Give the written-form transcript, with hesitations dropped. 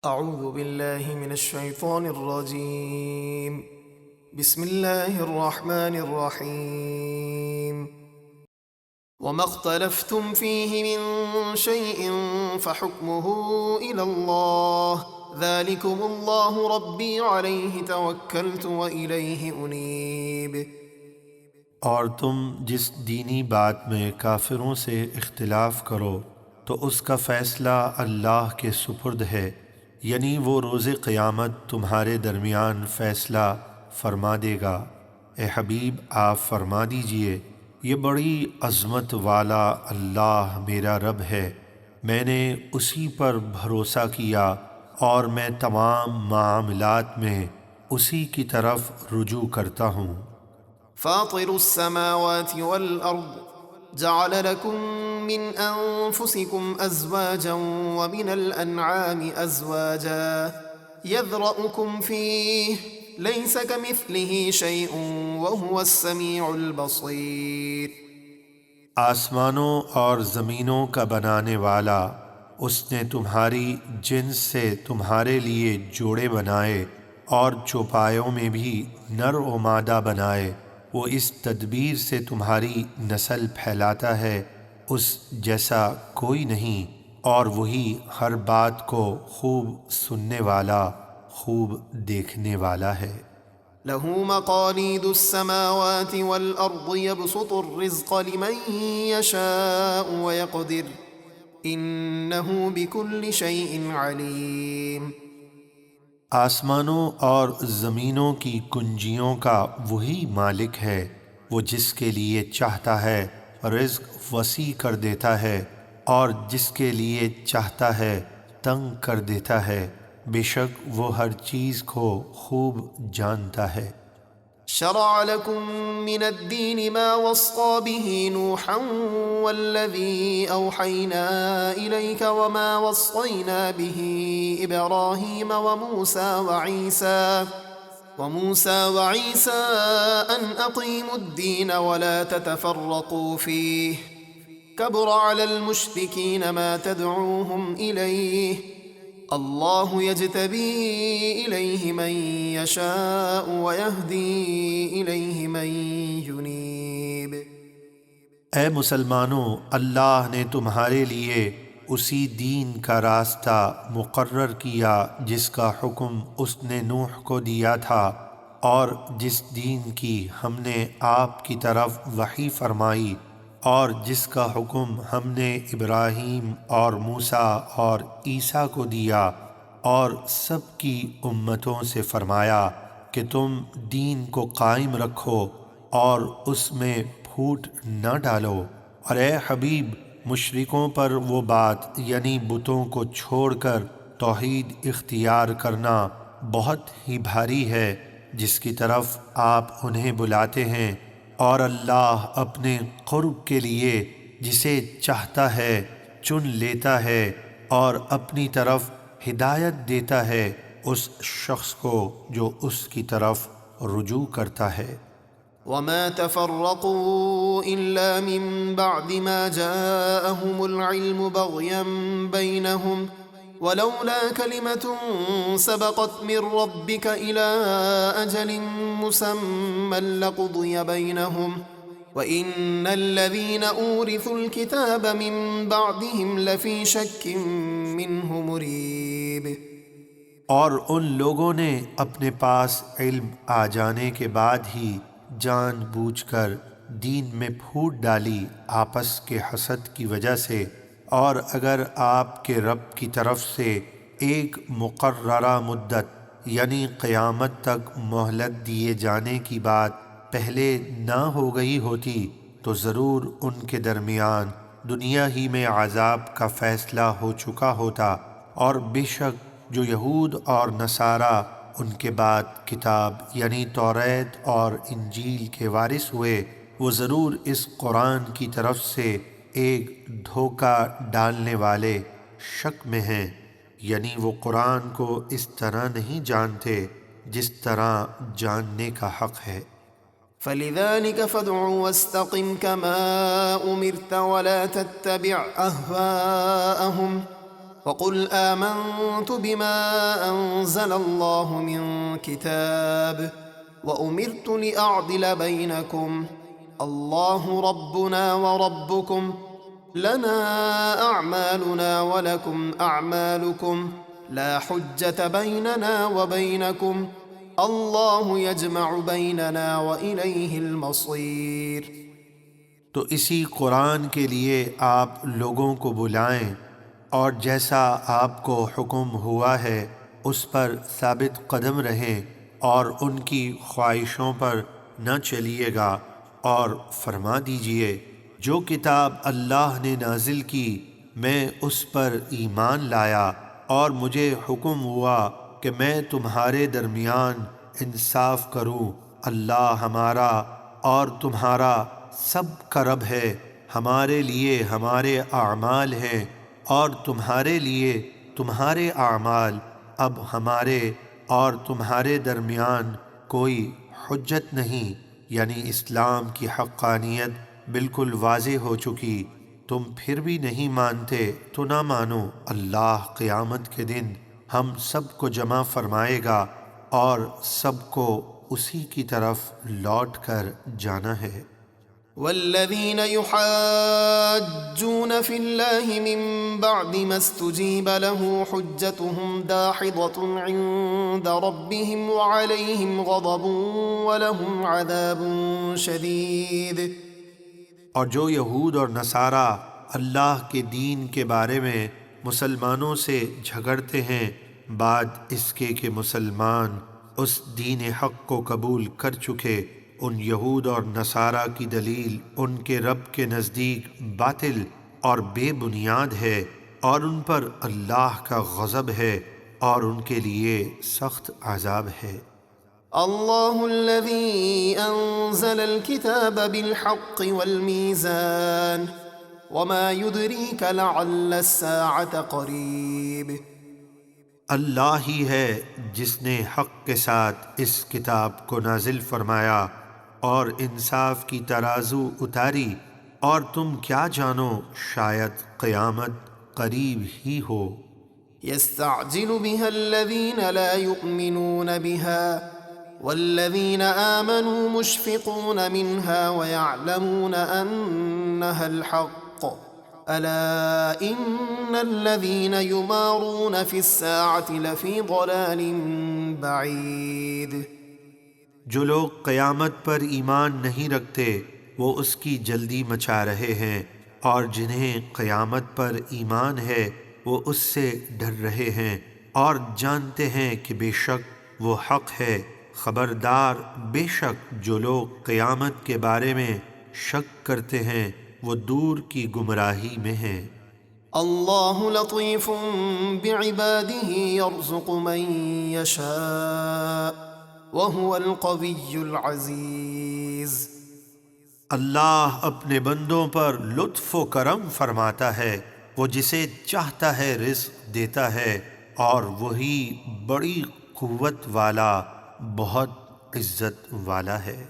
أعوذ بالله من الشيطان الرجيم. بسم الله الرحمن الرحيم. وما اختلفتم فيه من شيء فحكمه إلى الله ذلكم الله ربي عليه توكلت وإليه أنيب. اور تم جس دینی بات میں کافروں سے اختلاف کرو تو اس کا فیصلہ اللہ کے سپرد ہے، یعنی وہ روز قیامت تمہارے درمیان فیصلہ فرما دے گا۔ اے حبیب، آپ فرما دیجئے، یہ بڑی عظمت والا اللہ میرا رب ہے، میں نے اسی پر بھروسہ کیا اور میں تمام معاملات میں اسی کی طرف رجوع کرتا ہوں۔ فاطر السماوات والأرض جعل لكم من أنفسكم أزواجا ومن الأنعام أزواجا يذرأكم فيه ليس كمثله شيء وهو السميع البصير۔ آسمانوں اور زمینوں کا بنانے والا، اس نے تمہاری جنس سے تمہارے لیے جوڑے بنائے اور چوپایوں میں بھی نر و مادہ بنائے، وہ اس تدبیر سے تمہاری نسل پھیلاتا ہے، اس جیسا کوئی نہیں، اور وہی ہر بات کو خوب سننے والا، خوب دیکھنے والا ہے۔ له مقاليد السماوات والأرض يبسط الرزق لمن يشاء ويقدر إنه بكل شيء عليم۔ آسمانوں اور زمینوں کی کنجیوں کا وہی مالک ہے، وہ جس کے لیے چاہتا ہے رزق وسیع کر دیتا ہے اور جس کے لیے چاہتا ہے تنگ کر دیتا ہے، بے شک وہ ہر چیز کو خوب جانتا ہے۔ شرع لكم من الدين ما وصى به نوحا والذي أوحينا إليك وما وصينا به إبراهيم وموسى وعيسى أن أقيموا الدين ولا تتفرقوا فيه كبر على المشركين ما تدعوهم إليه اللہ یجتبی الیہ من یشاء ویہدی الیہ من ینیب۔ اے مسلمانوں، اللہ نے تمہارے لیے اسی دین کا راستہ مقرر کیا جس کا حکم اس نے نوح کو دیا تھا، اور جس دین کی ہم نے آپ کی طرف وحی فرمائی، اور جس کا حکم ہم نے ابراہیم اور موسیٰ اور عیسیٰ کو دیا، اور سب کی امتوں سے فرمایا کہ تم دین کو قائم رکھو اور اس میں پھوٹ نہ ڈالو۔ اور اے حبیب، مشرکوں پر وہ بات یعنی بتوں کو چھوڑ کر توحید اختیار کرنا بہت ہی بھاری ہے جس کی طرف آپ انہیں بلاتے ہیں، اور اللہ اپنے قرب کے لیے جسے چاہتا ہے چن لیتا ہے اور اپنی طرف ہدایت دیتا ہے اس شخص کو جو اس کی طرف رجوع کرتا ہے۔ وما تفرقوا إلا من بعد ما جاءهم العلم بغيا بينهم ولولا كلمة سبقت من ربك إلى أجل مسمى لقضي بينهم وإن الذين أورثوا الكتاب من بعدهم لفي شك منه مريب۔ اور ان لوگوں نے اپنے پاس علم آ جانے کے بعد ہی جان بوجھ کر دین میں پھوٹ ڈالی آپس کے حسد کی وجہ سے، اور اگر آپ کے رب کی طرف سے ایک مقررہ مدت یعنی قیامت تک مہلت دیے جانے کی بات پہلے نہ ہو گئی ہوتی تو ضرور ان کے درمیان دنیا ہی میں عذاب کا فیصلہ ہو چکا ہوتا، اور بے شک جو یہود اور نصارہ ان کے بعد کتاب یعنی توریت اور انجیل کے وارث ہوئے، وہ ضرور اس قرآن کی طرف سے ایک دھوکہ ڈالنے والے شک میں ہیں، یعنی وہ قرآن کو اس طرح نہیں جانتے جس طرح جاننے کا حق ہے۔ فلذلك فادع واستقم كما أمرت ولا تتبع أهواءهم وقل آمنت بما أنزل الله من كتاب وأمرت لأعدل بينكم الله ربنا وربكم لنا أعمالنا ولكم أعمالكم لا حجة بيننا وبينكم الله يجمع بيننا وإليه المصير۔ تو اسی قرآن کے لیے آپ لوگوں کو بلائیں اور جیسا آپ کو حکم ہوا ہے اس پر ثابت قدم رہیں اور ان کی خواہشوں پر نہ چلیے گا، اور فرما دیجئے جو کتاب اللہ نے نازل کی میں اس پر ایمان لایا، اور مجھے حکم ہوا کہ میں تمہارے درمیان انصاف کروں، اللہ ہمارا اور تمہارا سب کا رب ہے، ہمارے لیے ہمارے اعمال ہیں اور تمہارے لیے تمہارے اعمال، اب ہمارے اور تمہارے درمیان کوئی حجت نہیں، یعنی اسلام کی حقانیت بالکل واضح ہو چکی، تم پھر بھی نہیں مانتے تو نہ مانو، اللہ قیامت کے دن ہم سب کو جمع فرمائے گا اور سب کو اسی کی طرف لوٹ کر جانا ہے۔ والذين يحاجون في الله من بعد ما استجيب له حجتهم داحضة عند ربهم وعليهم غضب ولهم عذاب شديد۔ اور جو یہود اور نصارہ اللہ کے دین کے بارے میں مسلمانوں سے جھگڑتے ہیں بعد اس کے کہ مسلمان اس دین حق کو قبول کر چکے، ان یہود اور نصارہ کی دلیل ان کے رب کے نزدیک باطل اور بے بنیاد ہے، اور ان پر اللہ کا غضب ہے اور ان کے لیے سخت عذاب ہے۔ الله الذي أنزل الكتاب بالحق والميزان وما يدريك لعل الساعة قريب۔ اللہ ہی ہے جس نے حق کے ساتھ اس کتاب کو نازل فرمایا اور انصاف کی ترازو اتاری، اور تم کیا جانو شاید قیامت قریب ہی ہو۔ يستعجل بها الذين لا يؤمنون بها والذين آمنوا مشفقون منها ويعلمون أنها الحق ألا إن الذين يمارون في الساعة لفي ضلال بعيد۔ جو لوگ قیامت پر ایمان نہیں رکھتے وہ اس کی جلدی مچا رہے ہیں، اور جنہیں قیامت پر ایمان ہے وہ اس سے ڈر رہے ہیں اور جانتے ہیں کہ بے شک وہ حق ہے۔ خبردار، بے شک جو لوگ قیامت کے بارے میں شک کرتے ہیں وہ دور کی گمراہی میں ہیں۔ اللہ لطیف بعباده يرزق من يشاء وهو القوی العزیز۔ اللہ اپنے بندوں پر لطف و کرم فرماتا ہے، وہ جسے چاہتا ہے رزق دیتا ہے، اور وہی بڑی قوت والا بہت عزت والا ہے۔